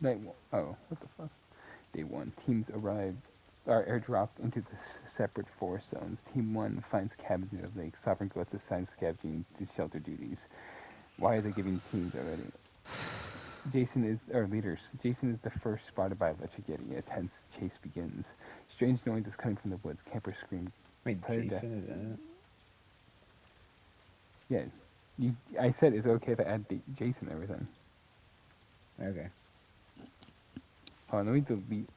Oh, what the fuck? Day 1. Teams are airdropped into the separate forest zones. Team 1 finds cabins in the lake. Sovereign goats assigns scavenging to shelter duties. Why is it giving teams already? Jason is our leaders. Jason is the first spotted by Electric Yeti. A tense chase begins. Strange noise is coming from the woods. Campers scream. Wait, Predator. Jason is in Yeah, I said it's okay if I add Jason and everything. it? Okay. Oh, let me delete.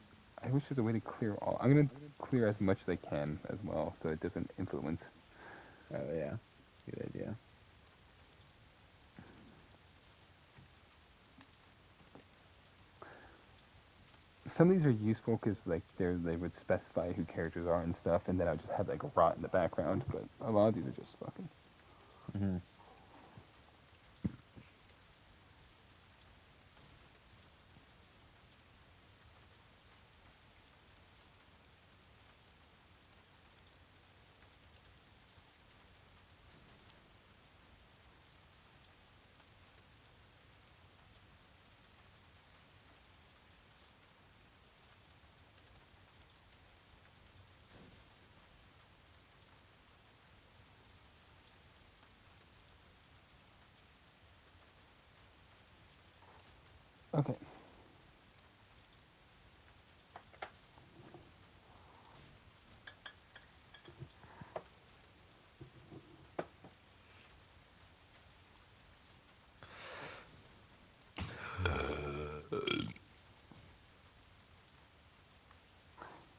I wish there's a way to clear all. I'm gonna clear as much as I can as well, so it doesn't influence. Oh yeah, good idea. Some of these are useful because like they would specify who characters are and stuff, and then I would just have like rot in the background. But a lot of these are just fucking. Hmm. Okay.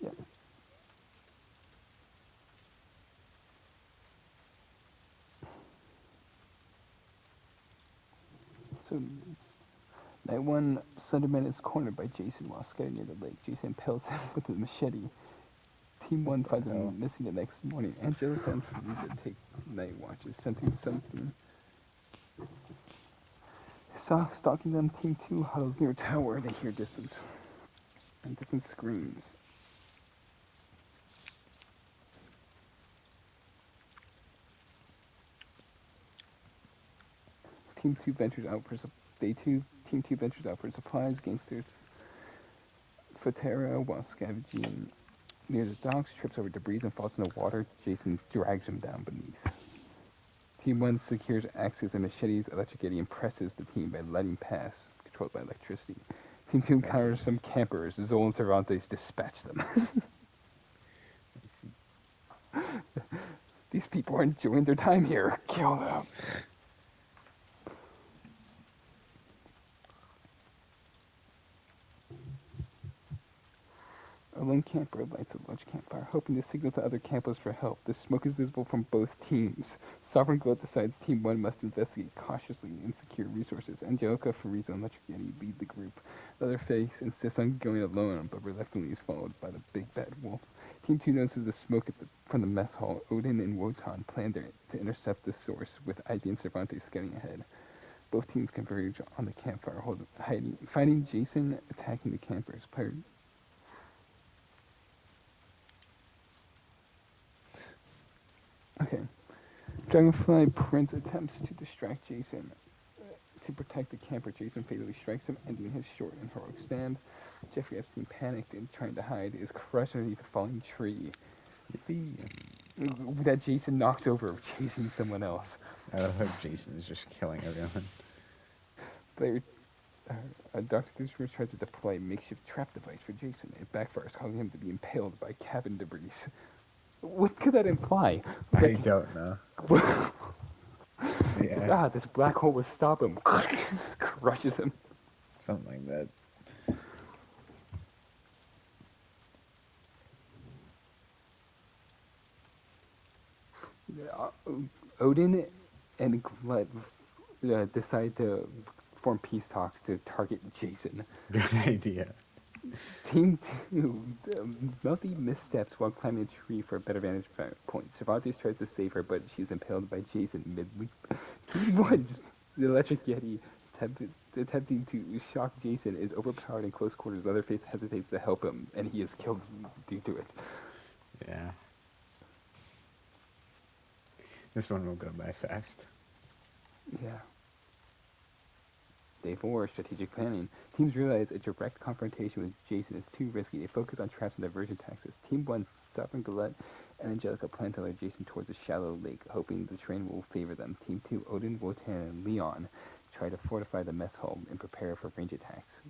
Yeah. So night one, Slenderman is cornered by Jason while scouting near the lake. Jason impales him with a machete. Team What one the finds hell? him missing the next morning. Angelica and Felicia take night watches, sensing something. Stalking them, Team 2 huddles near a tower. They hear distant screams. Team 2 ventures out for Day 2. Team 2 ventures out for supplies. Gangsters Fatera while scavenging near the docks, trips over debris and falls in the water. Jason drags him down beneath. Team 1 secures axes and machetes. Electric Yeti impresses the team by letting pass, controlled by electricity. Team 2 I see. encounters some campers. Zoel and Cervantes dispatch them. I see. These people are enjoying their time here. Kill them. A lone camper lights a large campfire, hoping to signal to other campers for help. The smoke is visible from both teams. Sovereign Goat decides Team 1 must investigate cautiously and secure resources. Angelica, Farizo, and Electric Yeti lead the group. Leatherface insists on going alone, but reluctantly is followed by the big bad wolf. Team 2 notices the smoke from the mess hall. Odin and Wotan plan to intercept the source, with Ivy and Cervantes scouting ahead. Both teams converge on the campfire, finding Jason attacking the campers. Okay. Dragonfly Prince attempts to distract Jason. To protect the camper, Jason fatally strikes him, ending his short and heroic stand. Jeffrey Epstein, panicked and trying to hide, is crushed underneath a falling tree Yippee! that Jason knocks over, chasing someone else. I love how Jason is just killing everyone. Later, Dr. Disher tries to deploy a makeshift trap device for Jason. It backfires, causing him to be impaled by cabin debris. What could that imply? I Like, don't know. Yeah, this black hole will stop him. Just crushes him. something like that. Odin and Gleb decide to form peace talks to target Jason. Good idea. Team 2, Melty missteps while climbing a tree for a better vantage point. Cervantes tries to save her, but she's impaled by Jason mid-leap. Team 1, the Electric Yeti, attempting to shock Jason, is overpowered in close quarters. Leatherface hesitates to help him, and he is killed due to it. Yeah, this one will go by fast. Yeah. Day 4, Strategic Planning. Teams realize a direct confrontation with Jason is too risky. They focus on traps and diversion tactics. Team 1's Sovereign Galette and Angelica plan to lure Jason towards a shallow lake, hoping the terrain will favor them. Team 2, Odin, Wotan, and Leon try to fortify the mess hall and prepare for range attacks.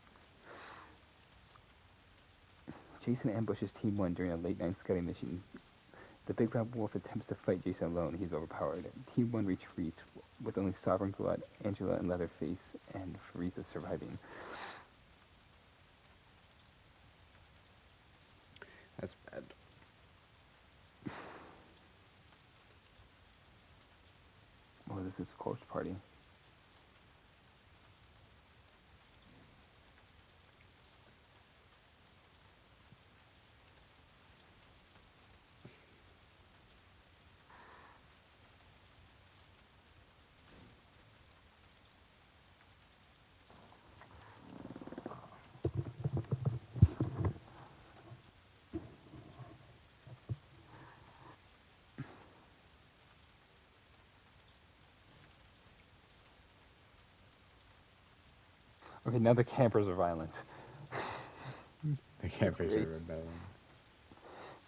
Jason ambushes Team 1 during a late-night scouting mission. The Big Bad Wolf attempts to fight Jason alone. He's overpowered. Team 1 retreats, with only Sovereign Galette, Angela, and Leatherface, and Frieza surviving. That's bad. Oh, this is a corpse party. Okay, now the campers are violent. The campers great. are rebelling.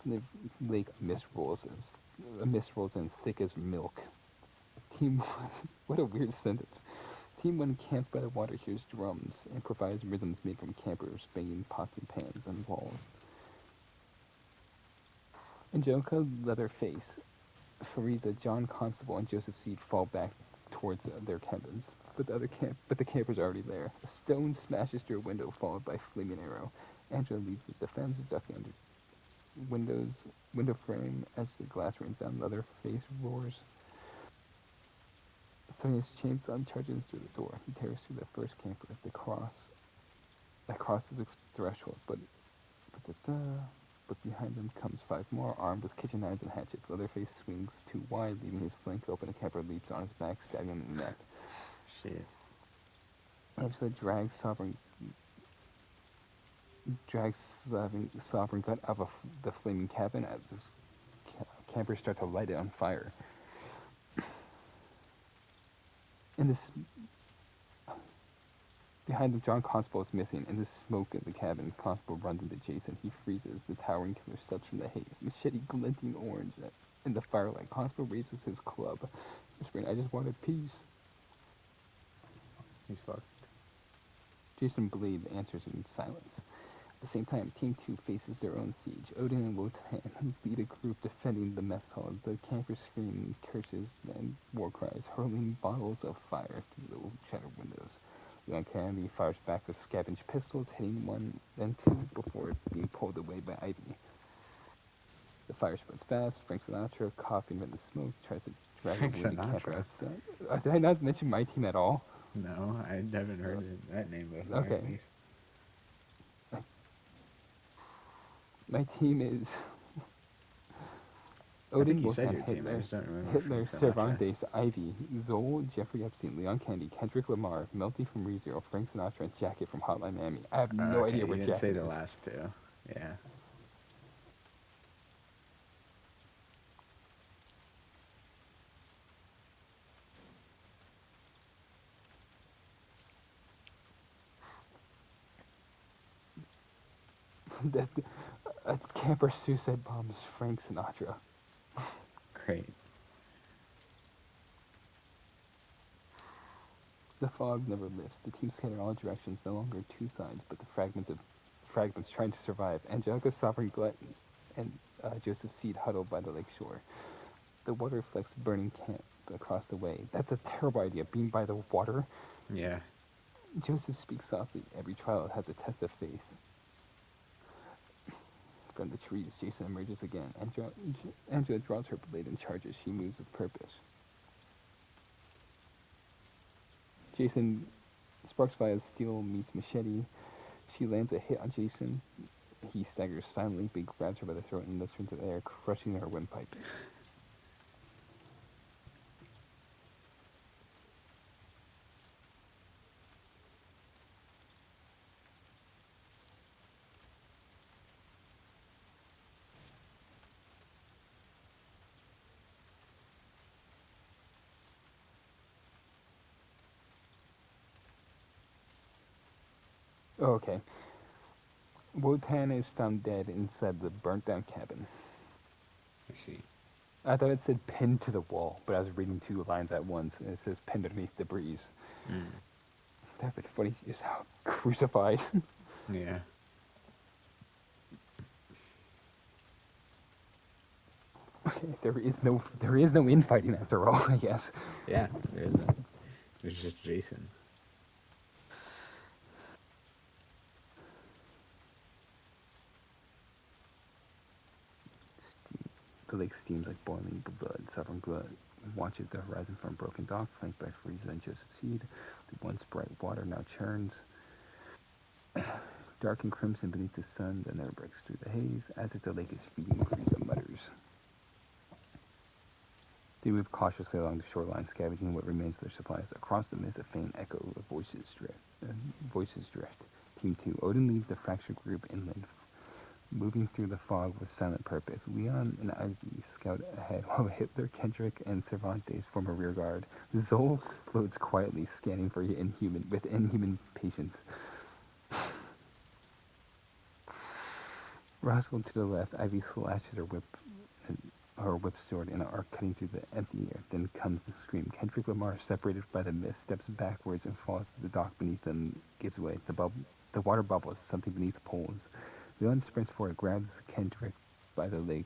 From the lake, mist rolls in thick as milk. Team 1, what a weird sentence. Team 1 camped by the water hears drums, improvised rhythms made from campers, banging pots and pans on walls. Angelica, Leatherface, Frieza, John Constable, and Joseph Seed fall back towards their cabins, but the campers are already there. A stone smashes through a window, followed by a flaming arrow. Angela leaves the defense, ducking under window frame as the glass rains down. Leatherface roars. Sonya's chainsaw charges through the door. He tears through the first camper. That crosses the threshold, but behind them comes 5 more, armed with kitchen knives and hatchets. Leatherface swings too wide, leaving his flank open. A camper leaps on his back, stabbing him in the neck. Shit. Angela drags Sovereign Gut out of the flaming cabin as his campers start to light it on fire. In this, behind him, John Constable is missing. In the smoke of the cabin, Constable runs into Jason. He freezes. The towering killer steps from the haze, machete glinting orange in the firelight. Constable raises his club, whispering, "I just wanted peace." He's fucked. Jason Blade answers in silence. At the same time, Team 2 faces their own siege. Odin and Wotan lead a group defending the mess hall. The campers scream curses and war cries, hurling bottles of fire through the shattered windows. Leon Kennedy fires back with scavenged pistols, hitting 1 then 2 before being pulled away by Ivy. The fire spreads fast. Frank Sinatra, coughing in the smoke, tries to drag a wounded camper outside. Did I not mention my team at all? No, I haven't heard that name before. Okay. My team is Odin, Wolfgang, Hitler, Cervantes, Ivy, Zoll, Jeffrey Epstein, Leon Kennedy, Kendrick Lamar, Melty from ReZero, Frank Sinatra, and Jacket from Hotline Miami. I have no idea where Jacket is. You didn't say the last two. Yeah. A camper suicide bombs Frank Sinatra. Great. The fog never lifts. The team scatter in all directions, no longer 2 sides, but the fragments trying to survive. Angelica, Sovereign Galette, and Joseph Seed huddle by the lake shore. The water reflects burning camp across the way. That's a terrible idea, being by the water. Yeah. Joseph speaks softly. Every trial has a test of faith. From the trees, Jason emerges again. Angela draws her blade and charges. She moves with purpose. Jason sparks via steel meets machete. She lands a hit on Jason. He staggers silently, but grabs her by the throat and lifts her into the air, crushing her windpipe. Oh, okay. Wotan is found dead inside the burnt down cabin. I see. I thought it said pinned to the wall, but I was reading two lines at once, and it says pinned underneath the breeze. Mm. That'd be funny, just how crucified. Yeah. Okay, there is no infighting after all, I guess. Yeah, there isn't. There's just Jason. Steam. The lake steams like boiling blood. Sovereign blood watches the horizon from a broken dock, flanked by Frieza and Joseph Seed. The once bright water now churns, dark and crimson beneath the sun that never breaks through the haze, as if the lake is feeding. Frieza mutters. They move cautiously along the shoreline, scavenging what remains of their supplies. Across the mist, a faint echo of voices drift. Team 2. Odin leaves the fractured group inland, moving through the fog with silent purpose. Leon and Ivy scout ahead while Hitler, Kendrick, and Cervantes form a rear guard. Zol floats quietly, scanning for inhuman patience. Roscoe to the left, Ivy slashes her whip sword in an arc cutting through the empty air. Then comes the scream. Kendrick Lamar, separated by the mist, steps backwards and falls to the dock beneath them, gives way. The water bubbles, something beneath the poles. Leon sprints forward, grabs Kendrick by the leg,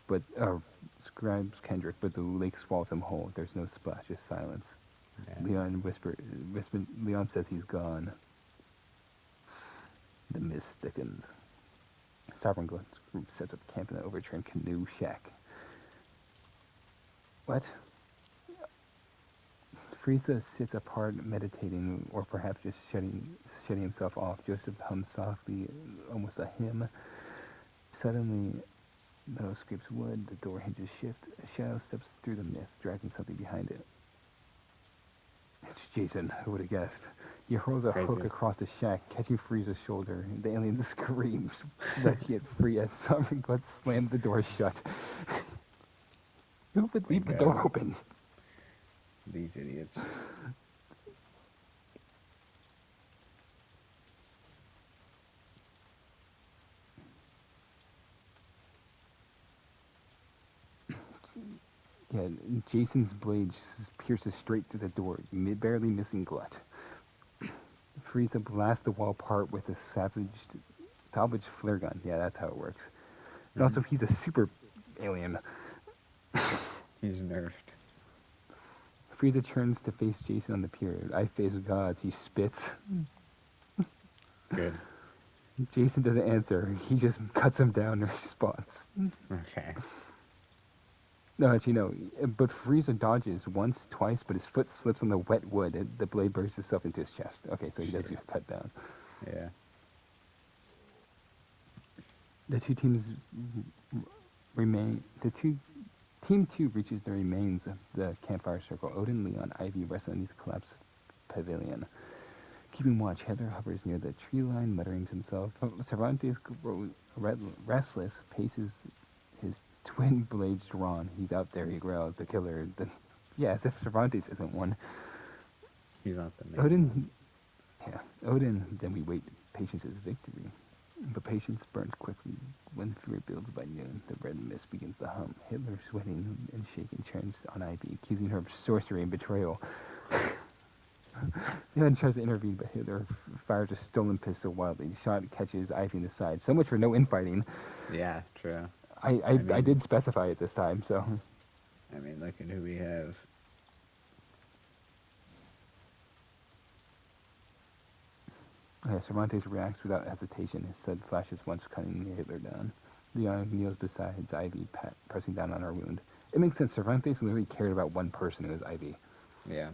but but the lake swallows him whole. There's no splash, just silence. Yeah. Leon says he's gone. The mist thickens. Sovereign Blood's group sets up camp in the overturned canoe shack. What? Frieza sits apart, meditating, or perhaps just shutting himself off. Joseph hums softly, almost a hymn. Suddenly, metal scrapes wood, the door hinges shift. A shadow steps through the mist, dragging something behind it. It's Jason, who would have guessed? He hurls a hook Crazy. across the shack, catching Frieza's shoulder. The alien screams, wrenching it free as Sovereign Blood slams the door shut. Who would leave the door open? These idiots. Yeah, Jason's blade pierces straight through the door, barely missing Glut. Frieza blasts the wall apart with a salvaged flare gun. Yeah, that's how it works. And also, he's a super alien. He's nerfed. Frieza turns to face Jason on the pier. I face gods. He spits. Good. Jason doesn't answer. He just cuts him down in response. Okay. No, actually, no. But Frieza dodges once, twice, but his foot slips on the wet wood and the blade bursts itself into his chest. Okay, so he does get cut down. Yeah. The two teams remain. Team 2 reaches the remains of the campfire circle. Odin, Leon, Ivy rest underneath the collapsed pavilion. Keeping watch, Heather hovers near the tree line, muttering to himself. Cervantes, restless, paces, his twin blades drawn. He's out there, he growls. The killer. Yeah, as if Cervantes isn't one. He's not the main Odin. one. Yeah, Odin. Then we wait. Patience is victory. But patience burns quickly. When fear builds by noon, the red mist begins to hum. Hitler, sweating and shaking, turns on Ivy, accusing her of sorcery and betrayal. Leon tries to intervene, but Hitler fires a stolen pistol wildly. The shot catches Ivy in the side. So much for no infighting. Yeah, true. I did specify it this time, so. I mean, look at who we have. Yeah, Cervantes reacts without hesitation. His sword flashes once, cutting Hitler down. Leon kneels beside Ivy, pressing down on her wound. It makes sense. Cervantes literally cared about one person, it was Ivy. Yeah.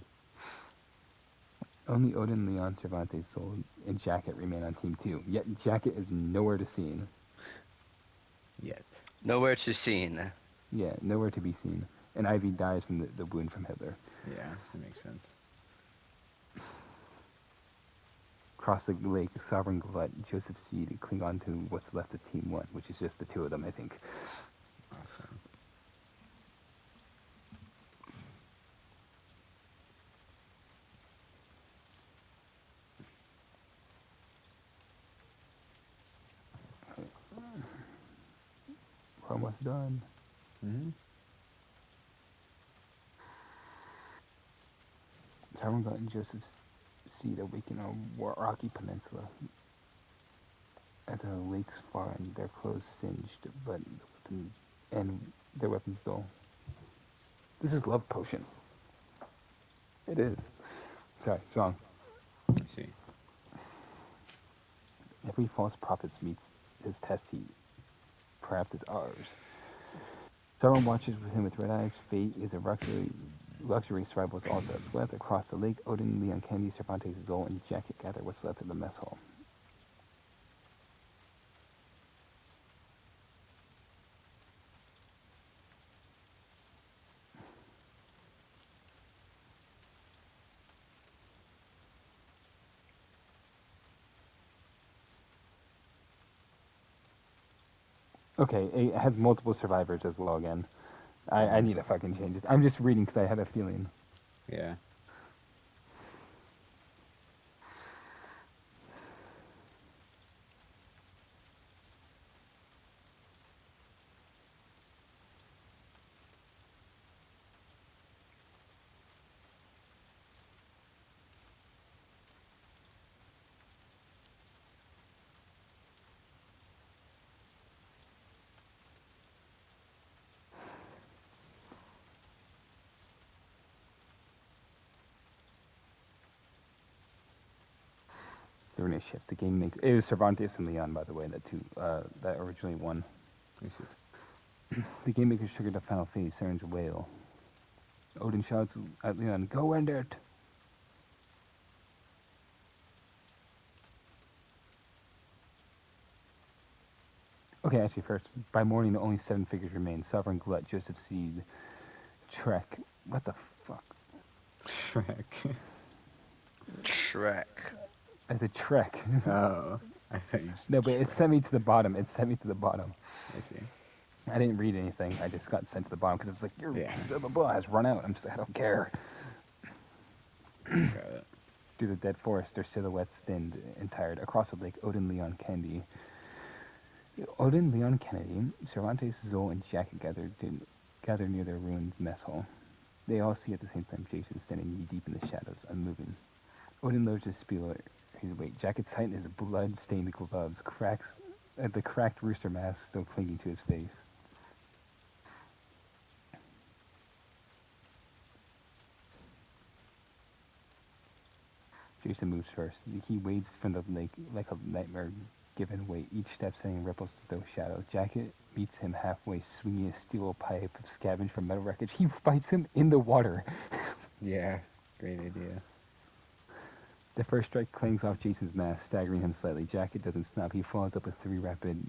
Only Odin, Leon, Cervantes, Soul, and Jacket remain on Team 2. Yet Jacket is nowhere to seen. Yet. Nowhere to seen. Yeah, nowhere to be seen. And Ivy dies from the wound from Hitler. Yeah, that makes sense. Across the lake, Sovereign Glut, Joseph Seed cling on to what's left of Team 1, which is just the two of them, I think. Awesome. almost done. Mm-hmm. Sovngarde and Joseph's Seed awaken on rocky peninsula. At the lake's far end, their clothes singed, but their weapons dull. This is love potion. It is. Sorry, song. I see. Every false prophet meets his test. Perhaps it's ours. Sauron watches with him with red eyes. Fate is a luxury rivals all depths. Across the lake, Odin, Leon Kennedy, Cervantes, Zol, and Jacket gather what's left of the mess hall. Okay, it has multiple survivors as well again. I need to fucking change this. I'm just reading because I had a feeling. Yeah. The arena shifts. The game makes. It was Cervantes and Leon, by the way, that originally won. I see. The game makers triggered the final phase. Saren's wail. Odin shouts at Leon, "Go end it!" Okay, actually, first, by morning, only 7 figures remain. Sovereign Glut, Joseph Seed, Trek. What the fuck? Shrek. Shrek. I said Trek. Oh. I thought you No, said but it Shrek. sent me to the bottom. It sent me to the bottom. I see. I didn't read anything. I just got sent to the bottom because it's like, your Yeah. blah, blah, blah has run out. I'm just like, I don't care. Got it. Through the dead forest, their silhouettes thinned and tired. Across the lake, Odin, Leon Kennedy, Cervantes, Zol, and Jacket gathered near their ruined mess hall. They all see at the same time Jason standing knee-deep in the shadows, unmoving. Odin lowers his spear his weight. Jacket tightened his blood-stained gloves, the cracked rooster mask still clinging to his face. Jason moves first. He wades from the lake like a nightmare given way, each step sending ripples through those shadows. Jacket meets him halfway, swinging a steel pipe scavenged from metal wreckage. He fights him in the water. Yeah. Great idea. The first strike clangs off Jason's mask, staggering him slightly. Jacket doesn't stop. He follows up with 3 rapid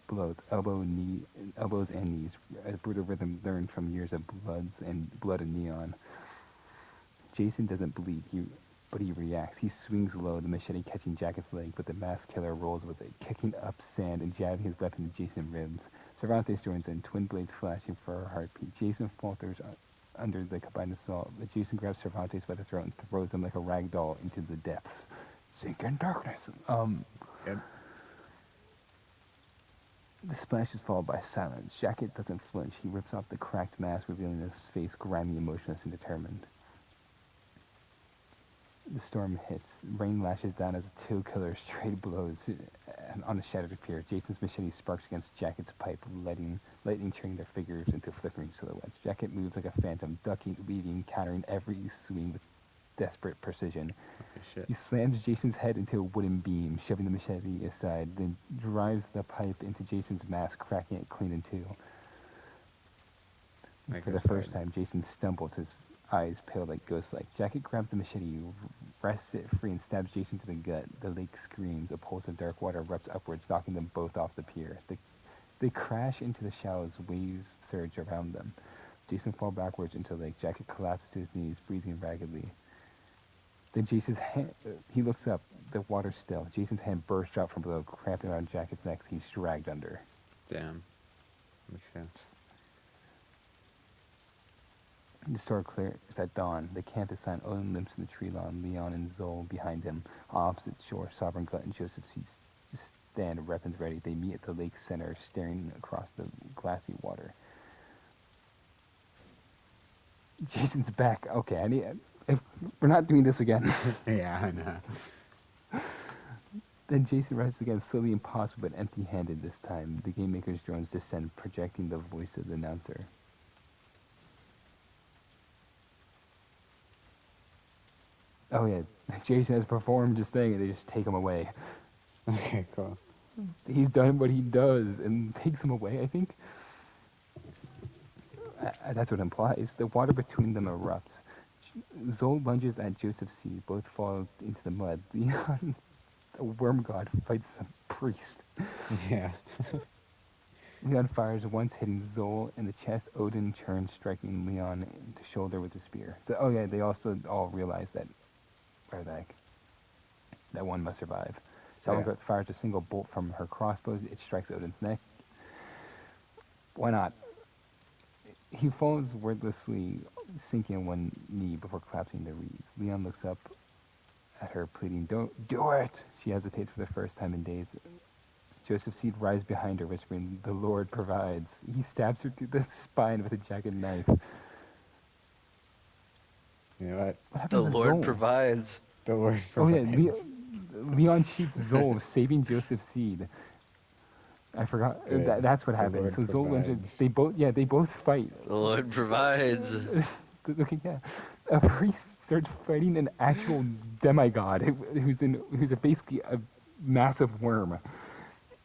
blows, elbows and knees, a brutal rhythm learned from years of blood and neon. Jason doesn't bleed, but he reacts. He swings low, the machete catching Jacket's leg, but the masked killer rolls with it, kicking up sand and jabbing his weapon to Jason's ribs. Cervantes joins in, twin blades flashing for a heartbeat. Jason falters under the combined assault, but Jason grabs Cervantes by the throat and throws him like a rag doll into the depths. Sink in darkness. Yep. The splash is followed by silence. Jacket doesn't flinch. He rips off the cracked mask, revealing his face grimy, emotionless, and determined. The storm hits. Rain lashes down as the 2 killers trade blows on the shattered pier. Jason's machete sparks against Jacket's pipe, lightning turning their figures into flickering silhouettes. Jacket moves like a phantom, ducking, weaving, countering every swing with desperate precision. Holy shit. He slams Jason's head into a wooden beam, shoving the machete aside, then drives the pipe into Jason's mask, cracking it clean in 2. Like For the I first said. time, Jason stumbles, his eyes pale like ghost-like. Jacket grabs the machete, wrests it free, and stabs Jason to the gut. The lake screams. A pulse of dark water erupts upwards, knocking them both off the pier. They crash into the shallows, waves surge around them. Jason falls backwards into the lake. Jacket collapses to his knees, breathing raggedly. Then Jason's hand, he looks up, the water's still. Jason's hand bursts out from below, cramping around Jacket's neck. He's dragged under. Damn. Makes sense. The store clears at dawn. The camp is silent. Odin limps in the tree lawn. Leon and Zol behind him. On opposite shore, Sovereign Glut and Joseph stand, weapons ready. They meet at the lake's center, staring across the glassy water. Jason's back. Okay, I need. If we're not doing this again. Yeah, I know. Then Jason rises again, slowly impossible but empty-handed this time. The game maker's drones descend, projecting the voice of the announcer. Oh yeah, Jason has performed his thing, and they just take him away. Okay, cool. He's done what he does, and takes him away. I think that's what it implies. The water between them erupts. Zol lunges at Joseph Seed. Both fall into the mud. Leon, the worm god, fights some priest. Yeah. Leon fires, once hitting Zol in the chest. Odin turns, striking Leon in the shoulder with a spear. So, oh yeah, they also all realize that, where the heck, that one must survive. Salmon fires a single bolt from her crossbow. It strikes Odin's neck. Why not? He falls wordlessly, sinking on one knee before collapsing to reeds. Leon looks up at her, pleading, "Don't do it!" She hesitates for the first time in days. Joseph Seed rises behind her, whispering, "The Lord provides." He stabs her through the spine with a jagged knife. You know what? What happened The to Lord Zol? provides. The Lord Oh yeah, provides. Leon shoots Zol, saving Joseph Seed. I forgot. Good. That's what The happened. Lord So Zol and provides. they both fight. The Lord provides. Looking at a priest starts fighting an actual demigod who's basically a massive worm.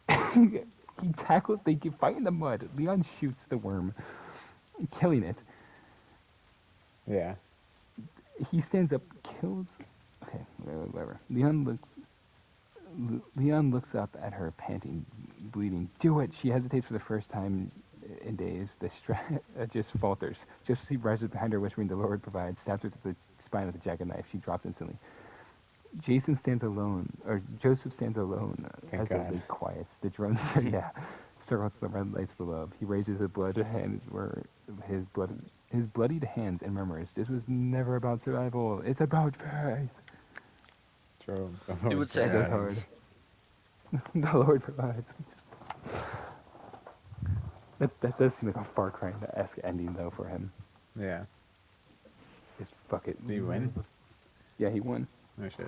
He tackles. They fight in the mud. Leon shoots the worm, killing it. Yeah. He stands up, kills. Okay, whatever. Leon looks up at her, panting, bleeding. "Do it!" She hesitates for the first time in days. The just falters. Just he rises behind her, whispering, "The Lord provides." Stabs her to the spine with a jagged knife. She drops instantly. Joseph stands alone Thank as the God. lake quiets. The drones, circles the red lights below. He raises his blooded hands where his bloodied hands and murmurs, "This was never about survival. It's about faith." Throw the He Lord would say That goes provides. hard. The Lord provides. That does seem like a Far Cry-esque ending though for him. Yeah. Just fuck it. Did he win? Yeah, he won. Oh shit.